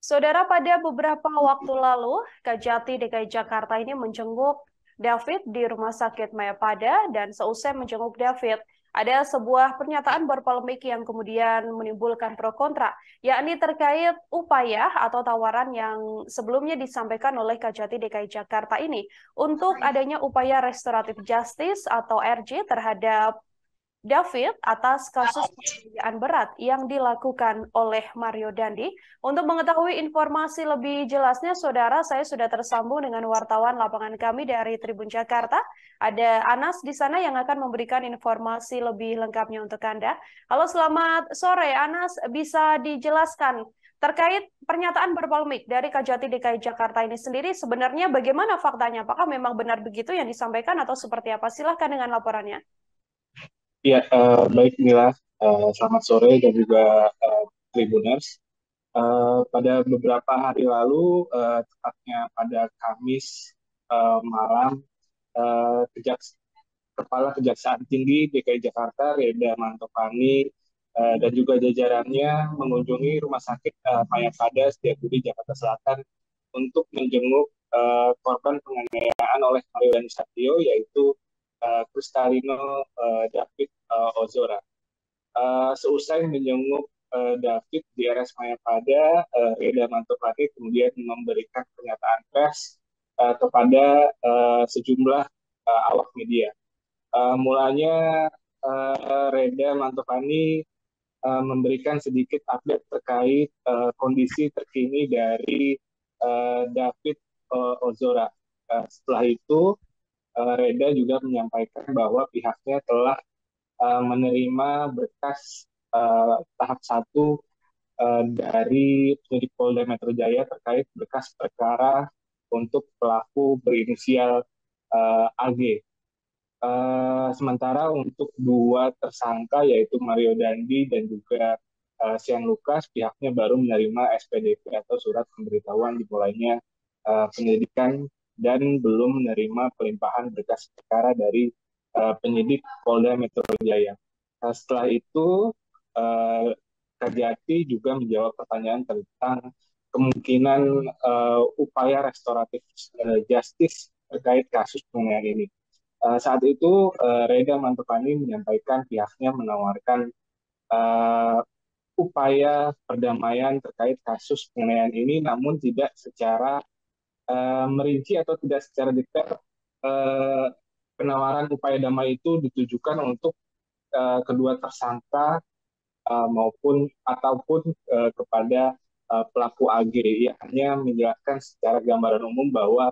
Saudara, pada beberapa waktu lalu, Kajati DKI Jakarta ini menjenguk David di Rumah Sakit Mayapada dan seusai menjenguk David, ada sebuah pernyataan berpolemik yang kemudian menimbulkan pro kontra, yakni terkait upaya atau tawaran yang sebelumnya disampaikan oleh Kajati DKI Jakarta ini untuk adanya upaya restoratif justice atau RJ terhadap David atas kasus penganiayaan berat yang dilakukan oleh Mario Dandi. Untuk mengetahui informasi lebih jelasnya, saudara, saya sudah tersambung dengan wartawan lapangan kami dari Tribun Jakarta. Ada Anas di sana yang akan memberikan informasi lebih lengkapnya untuk Anda. Halo, selamat sore, Anas. Bisa dijelaskan terkait pernyataan berpolemik dari Kajati DKI Jakarta ini sendiri, sebenarnya bagaimana faktanya? Apakah memang benar begitu yang disampaikan atau seperti apa? Silahkan dengan laporannya. Ya, baik Mila. Selamat sore dan juga Tribuners. Pada beberapa hari lalu, tepatnya pada Kamis malam, eh, Kejaks- Kepala Kejaksaan Tinggi DKI Jakarta, Reda Mantopani, dan juga jajarannya mengunjungi Rumah Sakit Mayapada Setiabudi Jakarta Selatan untuk menjenguk korban penganiayaan oleh Mario Dandisatrio, yaitu Kristalino David Ozora. Seusai menjenguk David di RS Mayapada, Reda Mantopani kemudian memberikan pernyataan pers kepada sejumlah awak media. Mulanya Reda Mantopani memberikan sedikit update terkait kondisi terkini dari David Ozora. Setelah itu, Reda juga menyampaikan bahwa pihaknya telah menerima berkas tahap 1 dari penyidik Polda Metro Jaya terkait berkas perkara untuk pelaku berinisial AG. Sementara untuk dua tersangka yaitu Mario Dandi dan juga Sian Lukas, pihaknya baru menerima SPDP atau surat pemberitahuan dimulainya penyelidikan dan belum menerima pelimpahan berkas perkara dari penyidik Polda Metro Jaya. Setelah itu, uh, Kajati juga menjawab pertanyaan tentang kemungkinan upaya restoratif justice terkait kasus penganiayaan ini. Saat itu Reda Mantopani menyampaikan pihaknya menawarkan uh, upaya perdamaian terkait kasus penganiayaan ini, namun tidak secara merinci atau tidak secara detail. uh, Penawaran upaya damai itu ditujukan untuk kedua tersangka maupun ataupun kepada pelaku AG. Ia hanya menjelaskan secara gambaran umum bahwa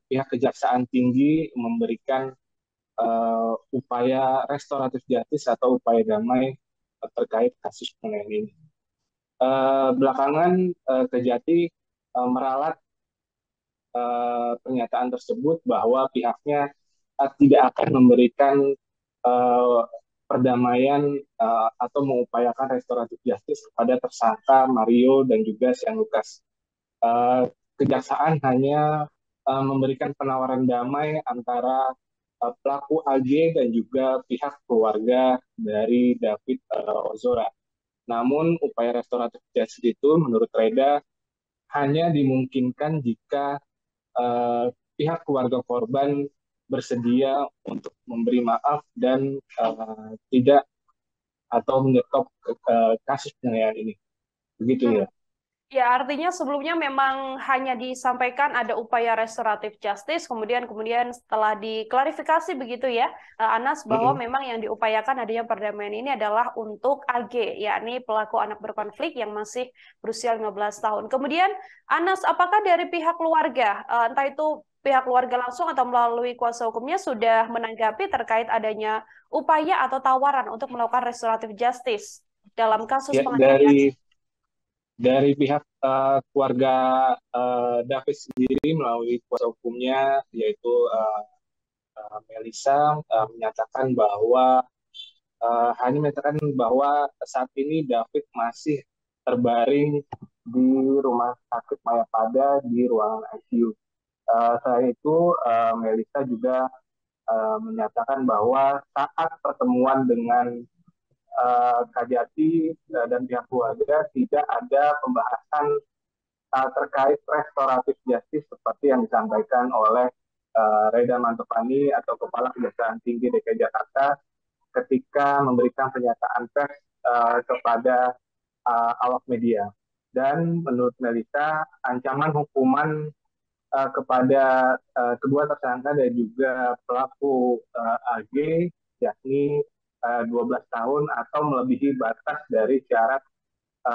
pihak Kejaksaan Tinggi memberikan upaya restoratif justice atau upaya damai terkait kasus penganiayaan ini. Belakangan Kejati meralat pernyataan tersebut bahwa pihaknya tidak akan memberikan uh, perdamaian atau mengupayakan restoratif justice kepada tersangka Mario dan juga Sian Lukas. Kejaksaan hanya memberikan penawaran damai antara pelaku AG dan juga pihak keluarga dari David Ozora. Namun upaya restoratif justice itu menurut Reda hanya dimungkinkan jika pihak keluarga korban bersedia untuk memberi maaf dan tidak atau menyetop kasus penganiayaan ini. Begitu ya. Ya, artinya sebelumnya memang hanya disampaikan ada upaya restoratif justice, kemudian setelah diklarifikasi begitu ya, Anas, bahwa Mm-mm. memang yang diupayakan adanya perdamaian ini adalah untuk AG, yakni pelaku anak berkonflik yang masih berusia 15 tahun. Kemudian, Anas, apakah dari pihak keluarga, entah itu pihak keluarga langsung atau melalui kuasa hukumnya sudah menanggapi terkait adanya upaya atau tawaran untuk melakukan restoratif justice dalam kasus Ya, penganiayaan? dari pihak keluarga David sendiri melalui kuasa hukumnya yaitu Melisa menyatakan bahwa saat ini David masih terbaring di Rumah Sakit Mayapada di ruangan ICU. Selain itu, Melisa juga menyatakan bahwa saat pertemuan dengan Kajati dan pihak keluarga tidak ada pembahasan terkait restoratif justice seperti yang disampaikan oleh Reda Mantopani atau Kepala Kejaksaan Tinggi DKI Jakarta ketika memberikan pernyataan pers kepada awak media. Dan menurut Melita, ancaman hukuman kepada kedua tersangka dan juga pelaku AG yakni 12 tahun atau melebihi batas dari syarat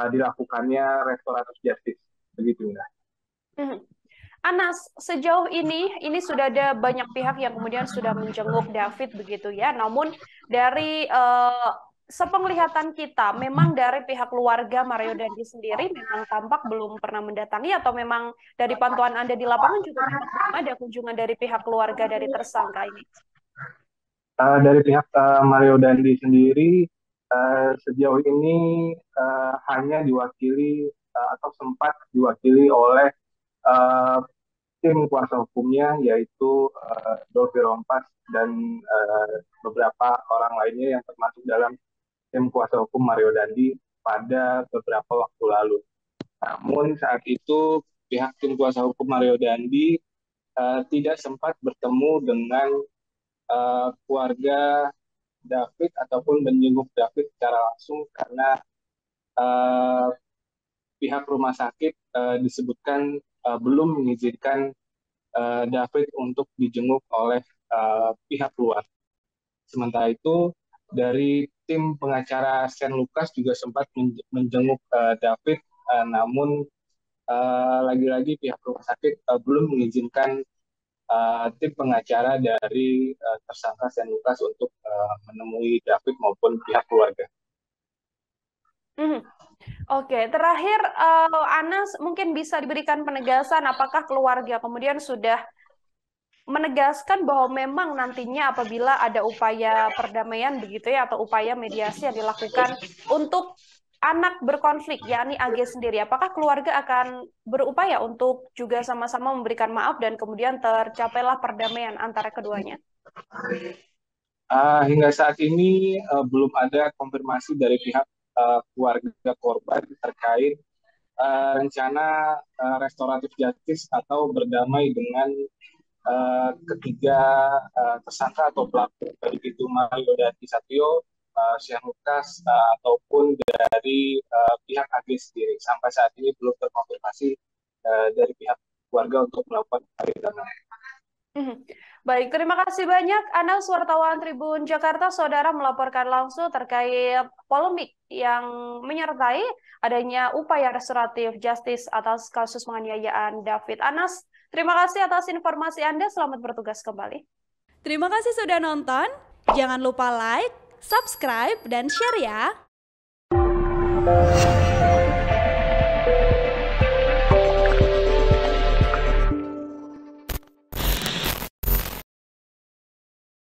dilakukannya restoratif justice. Begitu, Mbak. Anas, sejauh ini sudah ada banyak pihak yang kemudian sudah menjenguk David begitu ya. Namun dari sepenglihatan kita, memang dari pihak keluarga Mario Dandi sendiri memang tampak belum pernah mendatangi, atau memang dari pantauan Anda di lapangan juga memang belum ada kunjungan dari pihak keluarga dari tersangka ini? Dari pihak Mario Dandi sendiri sejauh ini hanya diwakili atau sempat diwakili oleh tim kuasa hukumnya, yaitu Dovi Rompas dan beberapa orang lainnya yang termasuk dalam tim kuasa hukum Mario Dandi pada beberapa waktu lalu. Namun saat itu pihak tim kuasa hukum Mario Dandi tidak sempat bertemu dengan keluarga David ataupun menjenguk David secara langsung karena pihak rumah sakit disebutkan belum mengizinkan David untuk dijenguk oleh pihak luar. Sementara itu, dari tim pengacara St. Lucas juga sempat menjenguk David, namun lagi-lagi pihak rumah sakit belum mengizinkan tim pengacara dari tersangka St. Lucas untuk menemui David maupun pihak keluarga. Oke, terakhir Anas mungkin bisa diberikan penegasan apakah keluarga kemudian sudah menegaskan bahwa memang nantinya apabila ada upaya perdamaian begitu ya, atau upaya mediasi yang dilakukan untuk anak berkonflik, yakni AG sendiri, apakah keluarga akan berupaya untuk juga sama-sama memberikan maaf dan kemudian tercapailah perdamaian antara keduanya? Hingga saat ini belum ada konfirmasi dari pihak keluarga korban terkait rencana restoratif justice atau berdamai dengan ketiga tersangka atau pelaku, baik itu Mario Dandi Satrio, St. Lucas, ataupun dari pihak AG sendiri. Sampai saat ini belum terkonfirmasi dari pihak keluarga untuk melakukan perdamaian. Baik, terima kasih banyak Anas, wartawan Tribun Jakarta, saudara melaporkan langsung terkait polemik yang menyertai adanya upaya restoratif justice atas kasus penganiayaan David. Anas, terima kasih atas informasi Anda, selamat bertugas kembali. Terima kasih sudah nonton, jangan lupa like, subscribe, dan share ya.